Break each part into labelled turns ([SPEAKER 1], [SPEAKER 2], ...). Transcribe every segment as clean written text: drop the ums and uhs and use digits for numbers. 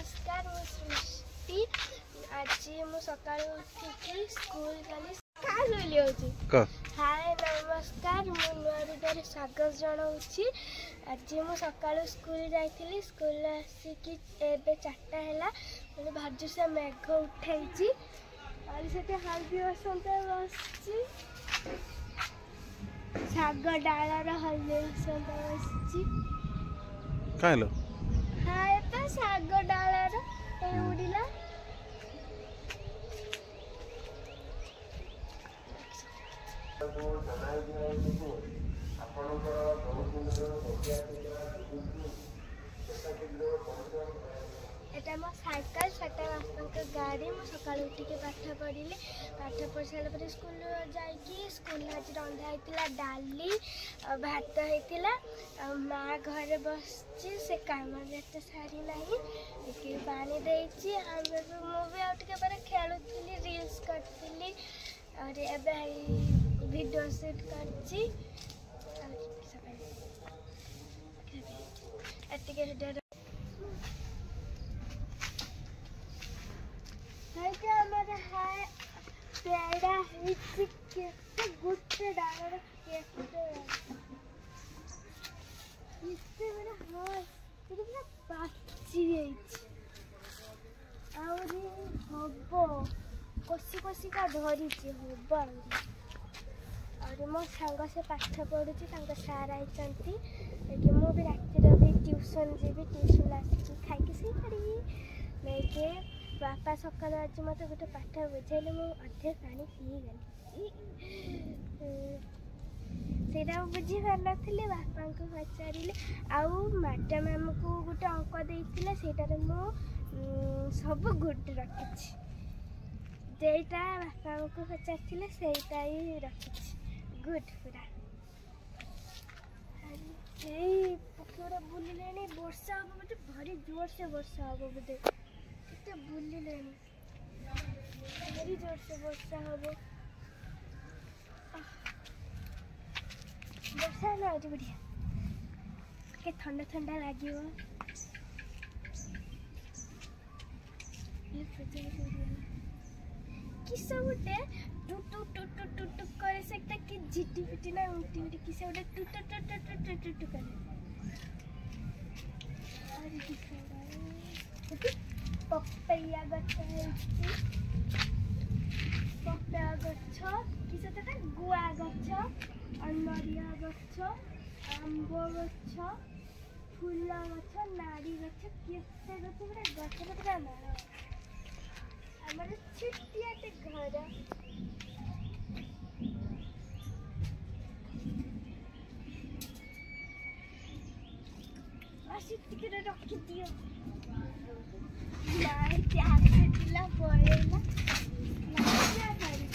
[SPEAKER 1] नमस्कार मु सृष्टि आज मु सकाळ उठिकी स्कूल गली का बोली होची हाय नमस्कार मु नुआ वीडियो स्वागत जणाउची आज मु सकाळ स्कूल जाइथिली स्कूल आसिकी एबे 4टा हैला मने भाजु से मेघ उठाइची और सेते हल्दी बसंत बसची साग डालार हल्दी बसंत बसची
[SPEAKER 2] काहेलो
[SPEAKER 1] हाय तो साग डालार ए उडिला एटा मो साइकिल सेटा बापा गाड़ी मो सकाळ उठिके पाठ पढ़िले पाठ पढ़ सारा पर स्कूल जाइकी स्कूल आज रंधा होइतिला डाली भात होइतिला माँ घरे बसची से काम जेते सारी नाही के पानी देइची हम मो भी आउटके पर खेलुतिली रील्स करतिली और एबे वीडियो शूट करची एतिके वीडियो हमारा हाय पेड़ा हिची के गुट्टे डालर केते इससे मेरा हाय ये पूरा पाची गई और हबो कोसी कोसी का धरी छी हबो और मो संग से पाठ पढुची संग सार आइचंती कि मो भी राति रे भी ट्यूशन जेबी ट्यूशन आसी खाई के से पड़ी लेके बापा सकाल आज मत गोटे पाठ बुझेले मु अधे पानी पी गली सेटा बुझी पार नथिले बापा को पचारिले आउ मैडम हमको गोटे अंक देइथिले सेटारे मु सब गुड रखिछि जेटा बापा को पचारिथिले सेटा ही रखिछि गुड पूरा ए पकोड़ा बुलिलेनी वर्षा हो बटे भारी जोर से वर्षा हो बटे बुलिलेनी भारी जोर से वर्षा हम वर्षा ना आज बढ़िया के ठंडा ठंडा लगे किस गोटे टू टू टू टू टू टू करे सकता कि झिटी पिटी ना उठी उठी किस गोटे टू टू टू टू टू टू टू टू करे अरे किस पपैया गछ पपैया गछ किस तटा गुआ गछ नरिया गछ आंब गछ फूल गछ नाड़ी गछ केते गछ पूरा गछ पूरा ना हमर छिटियाटे घर आसी टिके रखी दियो नाई त्याग से दिला पड़ेला क्या करी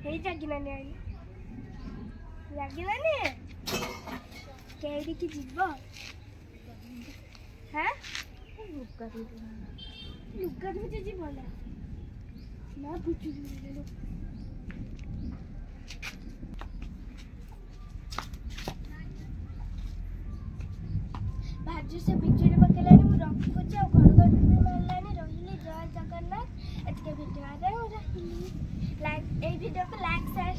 [SPEAKER 1] हे जागिलानी आई जागिलानी केडी की जीव हां लुगा भी जीव ना बुझु लो भाजु से बिजुड़ी पकेलानी मु रखुची आ घड़ भी मारलानी रहिली जय जगन्नाथ एतके वीडियो आ रही लाइक ए वीडियो को लाइक शेयर